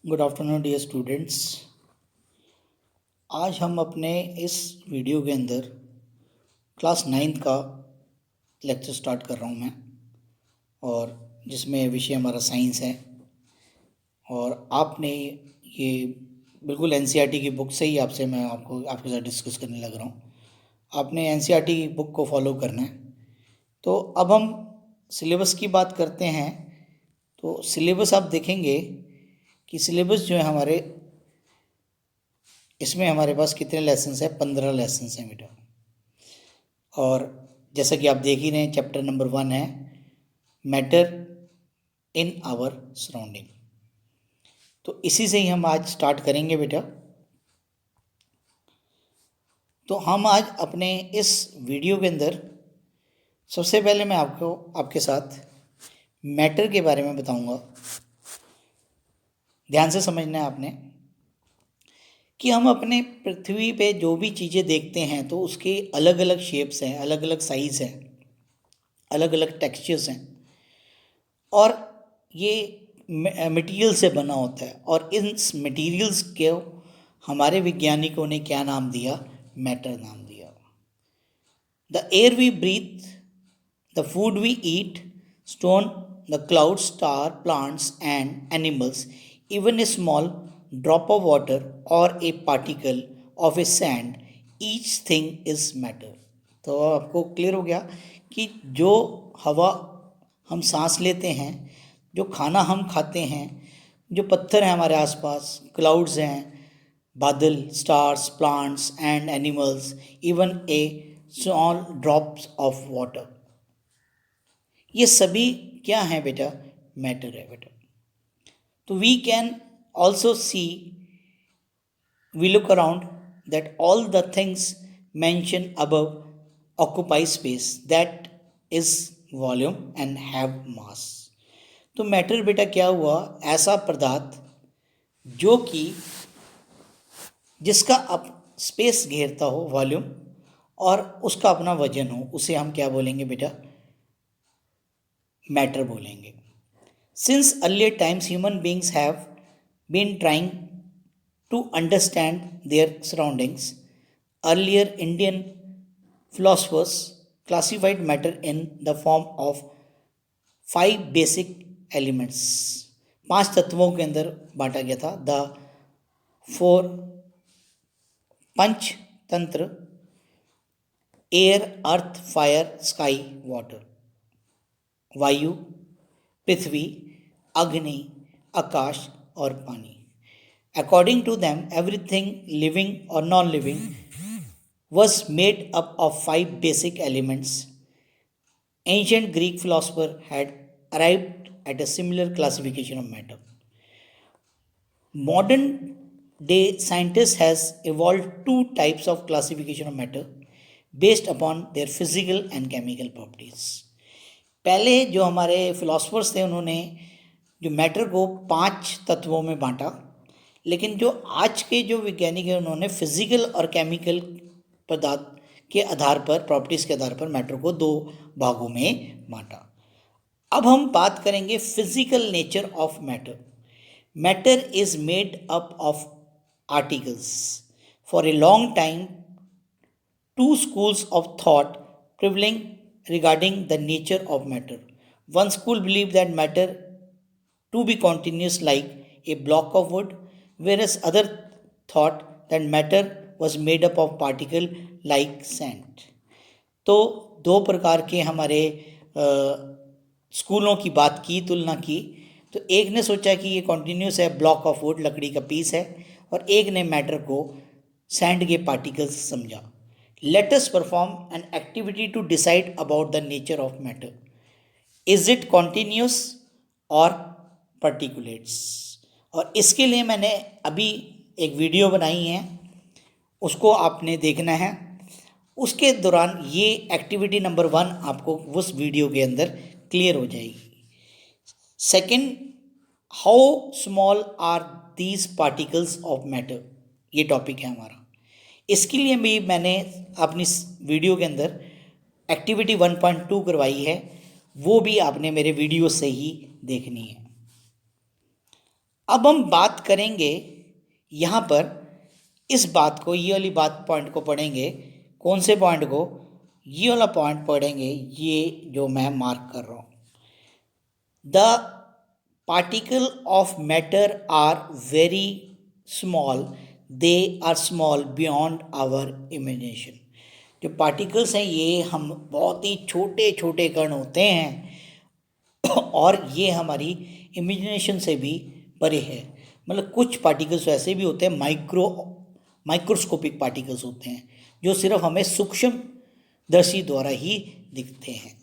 Good afternoon dear students. आज हम अपने इस वीडियो के अंदर क्लास 9th का लेक्चर स्टार्ट कर रहा हूँ मैं, और जिसमें विषय हमारा साइंस है। और आपने ये बिल्कुल एनसीईआरटी की बुक से ही मैं आपके साथ डिस्कस करने लग रहा हूँ। आपने एनसीईआरटी की बुक को फॉलो करना है। तो अब हम सिलेबस की बात करते हैं। तो सिलेबस आप देखेंगे कि सिलेबस जो है इसमें हमारे पास कितने लेसन्स हैं? 15 लेसन्स हैं बेटा। और जैसा कि आप देख ही रहे हैं, चैप्टर नंबर 1 है मैटर इन आवर सराउंडिंग। तो इसी से ही हम आज स्टार्ट करेंगे बेटा। तो हम आज अपने इस वीडियो के अंदर सबसे पहले मैं आपके साथ मैटर के बारे में बताऊंगा। ध्यान से समझना है आपने कि हम अपने पृथ्वी पे जो भी चीज़ें देखते हैं तो उसके अलग अलग शेप्स हैं, अलग अलग साइज़ हैं, अलग अलग टेक्सचर्स हैं, और ये मटेरियल से बना होता है। और इन मटेरियल्स को हमारे वैज्ञानिकों ने क्या नाम दिया? मैटर नाम दिया। The air we breathe, the food we eat, stone, the cloud, star, plants and animals, even a small drop of water और a particle of a sand, each thing is matter. तो आपको clear हो गया कि जो हवा हम सांस लेते हैं, जो खाना हम खाते हैं, जो पत्थर हैं हमारे आसपास, क्लाउड्स हैं, बादल, stars, plants and animals, even a small drops of water, ये सभी क्या हैं बेटा? मैटर है बेटा। तो we can also see, we look around that all the things mentioned above occupy space that is volume and have mass। तो matter बेटा क्या हुआ? ऐसा पदार्थ जो कि जिसका अप स्पेस घेरता हो, वॉल्यूम, और उसका अपना वजन हो, उसे हम क्या बोलेंगे बेटा? मैटर बोलेंगे। Since earlier times human beings have been trying to understand their surroundings, earlier Indian philosophers classified matter in the form of 5 basic elements। 5 तत्वों के अंदर बांटा गया था। द 4 पंच तंत्र: एयर, अर्थ, फायर, स्काई, वाटर। वायु, पृथ्वी, अग्नि, आकाश और पानी। According to them, everything living or non-living was made up of 5 basic elements. Ancient Greek philosopher had arrived at a similar classification of matter. Modern day scientists has evolved 2 types of classification of matter based upon their physical and chemical properties। पहले जो हमारे philosophers थे, उन्होंने जो matter को 5 तत्वों में बांटा, लेकिन जो आज के जो वैज्ञानिक हैं, उन्होंने फिजिकल और केमिकल पदार्थ के आधार पर, प्रॉपर्टीज़ के आधार पर मैटर को 2 भागों में बांटा। अब हम बात करेंगे physical nature of matter. Matter is made up of articles. For a long time 2 schools of thought prevailing regarding the nature of matter. One school believed that matter to be continuous like a block of wood, whereas other thought that matter was made up of particle like sand। तो 2 प्रकार के हमारे स्कूलों की बात की, तुलना की। तो एक ने सोचा कि ये कॉन्टीन्यूस है, ब्लॉक ऑफ वुड, लकड़ी का पीस है, और एक ने मैटर को सैंड के पार्टिकल्स समझा। Let us perform an activity to decide about the nature of matter. Is it continuous or particulates? और इसके लिए मैंने अभी एक वीडियो बनाई है, उसको आपने देखना है। उसके दौरान ये एक्टिविटी नंबर 1 आपको उस वीडियो के अंदर क्लियर हो जाएगी। Second, how small are these particles of matter, ये टॉपिक है हमारा। इसके लिए भी मैंने अपनी वीडियो के अंदर एक्टिविटी 1.2 करवाई है, वो भी आपने मेरे वीडियो से ही देखनी है। अब हम बात करेंगे यहाँ पर इस बात को, ये वाली बात पॉइंट को पढ़ेंगे। कौन से पॉइंट को? ये वाला पॉइंट पढ़ेंगे, ये जो मैं मार्क कर रहा हूँ। The particle of matter are very small, they are small beyond our imagination. जो पार्टिकल्स हैं ये हम बहुत ही छोटे छोटे कण होते हैं और ये हमारी इमेजिनेशन से भी परे है। मतलब कुछ पार्टिकल्स ऐसे भी होते हैं, माइक्रोस्कोपिक पार्टिकल्स होते हैं जो सिर्फ हमें सूक्ष्म दर्शी द्वारा ही दिखते हैं।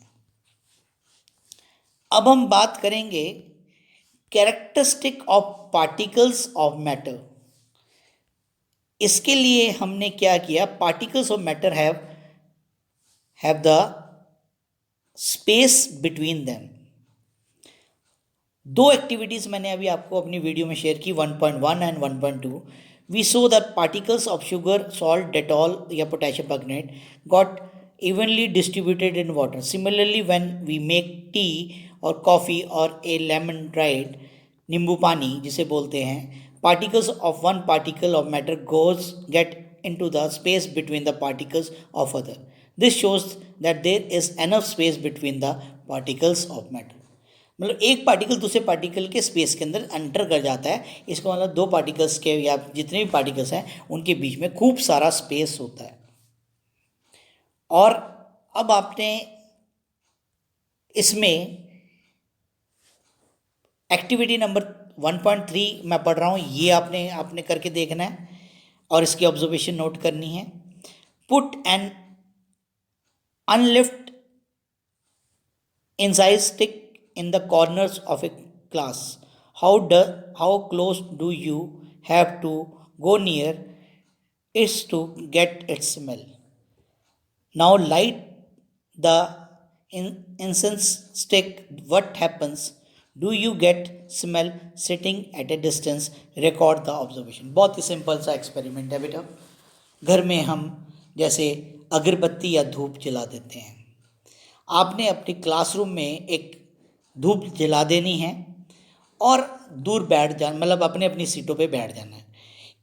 अब हम बात करेंगे characteristic of particles of matter. इसके लिए हमने क्या किया, particles of matter have the space between them. दो एक्टिविटीज मैंने अभी आपको अपनी वीडियो में शेयर की, 1.1 and 1.2। We saw that particles of sugar, salt, Dettol या potassium permanganate got evenly distributed in water. Similarly, when we make tea or coffee or a lemon dried नींबू पानी जिसे बोलते हैं, particles of one particle of matter get into the space between the particles of other. This shows that there is enough space between the particles of matter. मतलब एक particle दूसरे particle के space के अंदर एंटर कर जाता है। इसका मतलब दो पार्टिकल्स के या जितने भी पार्टिकल्स हैं उनके बीच में खूब सारा स्पेस होता है। और अब आपने इसमें एक्टिविटी नंबर 1.3 मैं पढ़ रहा हूँ, ये आपने करके देखना है और इसकी ऑब्जर्वेशन नोट करनी है। Put an unlit incense stick in the corners of a class. How close do you have to go near it to get its smell? Now light the incense stick. What happens? Do you get smell sitting at a distance? Record the observation. बहुत ही simple सा experiment है बेटा। घर में हम जैसे अगरबत्ती या धूप जला देते हैं, आपने अपनी क्लासरूम में एक धूप जला देनी है और दूर बैठ जाना, मतलब अपने अपनी सीटों पे बैठ जाना है।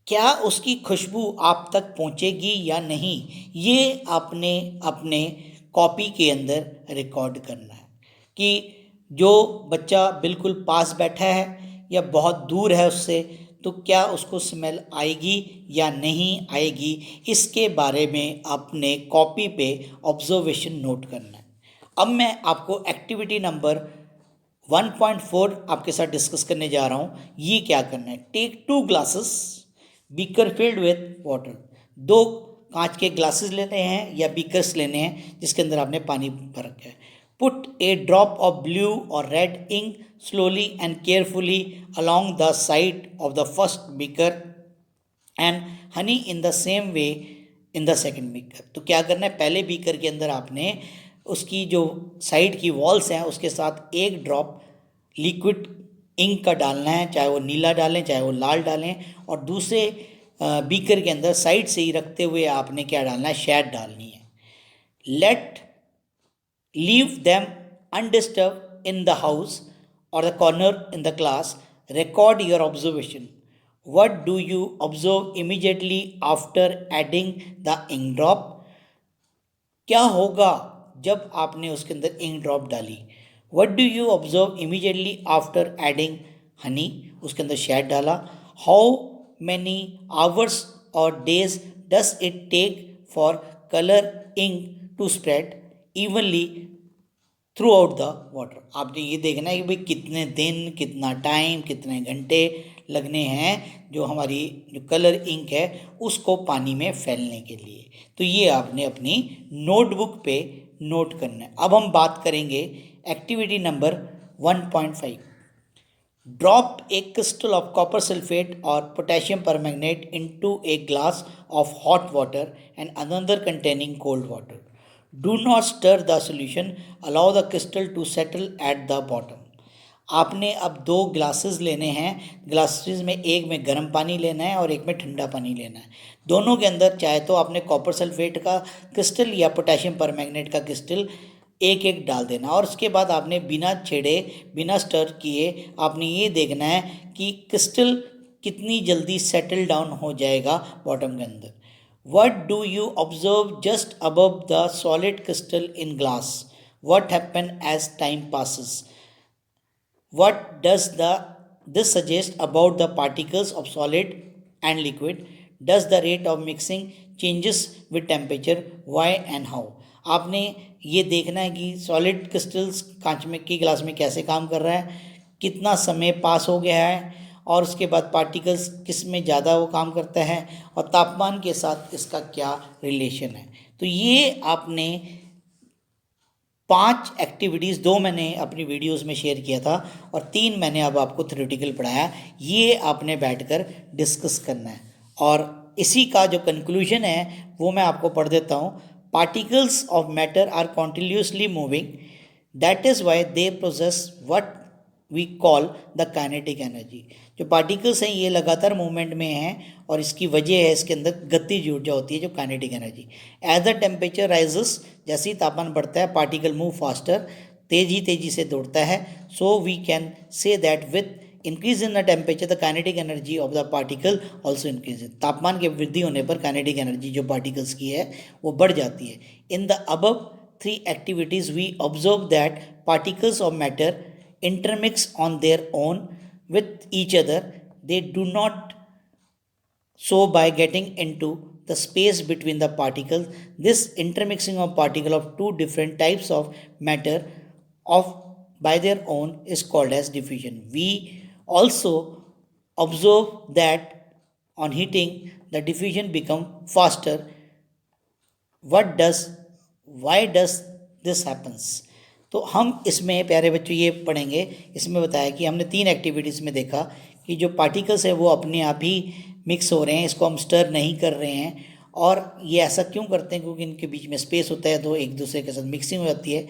क्या उसकी खुशबू आप तक पहुंचेगी या नहीं, ये आपने अपने कॉपी के अंदर रिकॉर्ड करना है कि जो बच्चा बिल्कुल पास बैठा है या बहुत दूर है उससे, तो क्या उसको स्मेल आएगी या नहीं आएगी, इसके बारे में अपने कॉपी पे ऑब्जर्वेशन नोट करना है। अब मैं आपको एक्टिविटी नंबर 1.4 आपके साथ डिस्कस करने जा रहा हूँ। ये क्या करना है, take 2 glasses beaker filled with water. 2 कांच के ग्लासेस लेने हैं या बीकर्स लेने हैं जिसके अंदर आपने पानी भर रखा है। Put a drop of blue और red ink slowly and carefully along the side of the first beaker and honey in the same way in the second beaker. तो क्या करना है, पहले बीकर के अंदर आपने उसकी जो साइड की वॉल्स हैं उसके साथ एक ड्रॉप लिक्विड इंक का डालना है, चाहे वो नीला डालें चाहे वो लाल डालें, और दूसरे बीकर के अंदर साइड से ही रखते हुए आपने क्या डालना है, शहद डालनी है। Leave them undisturbed in the house और the corner in the class. Record your observation. What do you observe immediately after adding the ink drop? क्या होगा जब आपने उसके अंदर इंक ड्रॉप डाली? What do you observe immediately after adding honey? उसके अंदर शहद डाला। How many hours or days does it take for color ink to spread evenly throughout the water? आपने ये देखना है कि भाई कितने दिन, कितना टाइम, कितने घंटे लगने हैं जो हमारी जो कलर इंक है उसको पानी में फैलने के लिए। तो ये आपने अपनी नोटबुक पे नोट करना है। अब हम बात करेंगे activity number 1.5। Drop a crystal of copper sulphate और potassium permanganate into a glass of hot water and another containing cold water. Do not stir the solution, allow the crystal to settle at the bottom. आपने अब 2 glasses लेने हैं, glasses में एक में गर्म पानी लेना है और एक में ठंडा पानी लेना है। दोनों के अंदर चाहे तो आपने कॉपर सल्फेट का क्रिस्टल या पोटेशियम परमैंगनेट का क्रिस्टल एक एक डाल देना और उसके बाद आपने बिना छेड़े बिना स्टर किए आपने ये देखना है कि क्रिस्टल कितनी जल्दी सेटल डाउन हो जाएगा बॉटम के अंदर. What do you observe just above the solid crystal in glass? What happens as time passes? What does this suggest about the particles of solid and liquid? Does the rate of mixing changes with temperature? Why and how? आपने ये देखना है कि solid crystals कांच में की glass में कैसे काम कर रहा है, कितना समय पास हो गया है और उसके बाद पार्टिकल्स किस में ज़्यादा वो काम करता है और तापमान के साथ इसका क्या रिलेशन है. तो ये आपने 5 एक्टिविटीज़, 2 मैंने अपनी वीडियोस में शेयर किया था और 3 मैंने अब आपको थ्योरेटिकल पढ़ाया. ये आपने बैठकर डिस्कस करना है और इसी का जो कंक्लूजन है वो मैं आपको पढ़ देता हूँ. Particles of matter are continuously moving, that is why they possess what we call the kinetic energy. जो पार्टिकल्स हैं ये लगातार मूवमेंट में हैं और इसकी वजह है इसके अंदर गतिज ऊर्जा होती है जो kinetic energy. As the temperature rises, जैसे ही तापमान बढ़ता है पार्टिकल मूव फास्टर, तेजी से दौड़ता है. So we can say that with increase in the temperature the kinetic energy of the particle also increase. तापमान के वृद्धि होने पर काइनेटिक एनर्जी जो पार्टिकल्स की है वो बढ़ जाती है. In the above 3 activities we observe that particles of matter intermix on their own with each other. They do not so by getting into the space between the particles. This intermixing of particles of 2 different types of matter of by their own is called as diffusion. We also observe that on heating the diffusion become faster. Why does this happens? तो हम इसमें प्यारे बच्चों ये पढ़ेंगे. इसमें बताया कि हमने 3 एक्टिविटीज़ में देखा कि जो पार्टिकल्स है वो अपने आप ही मिक्स हो रहे हैं, इसको हम स्टर नहीं कर रहे हैं. और ये ऐसा क्यों करते हैं? क्योंकि इनके बीच में स्पेस होता है, 2 एक दूसरे के साथ मिक्सिंग हो जाती है.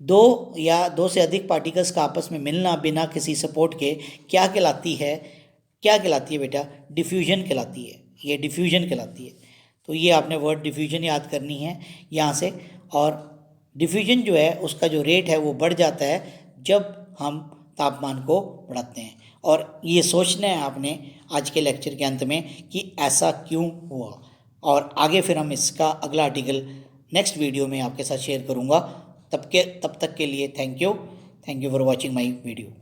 2 या 2 से अधिक पार्टिकल्स का आपस में मिलना बिना किसी सपोर्ट के क्या कहलाती है बेटा? डिफ्यूजन कहलाती है. ये डिफ्यूजन कहलाती है. तो ये आपने वर्ड डिफ्यूजन याद करनी है यहाँ से. और डिफ्यूजन जो है उसका जो रेट है वो बढ़ जाता है जब हम तापमान को बढ़ाते हैं. और ये सोचना है आपने आज के लेक्चर के अंत में कि ऐसा क्यों हुआ. और आगे फिर हम इसका अगला आर्टिकल नेक्स्ट वीडियो में आपके साथ शेयर करूँगा. तब तक के लिए thank you for watching my video.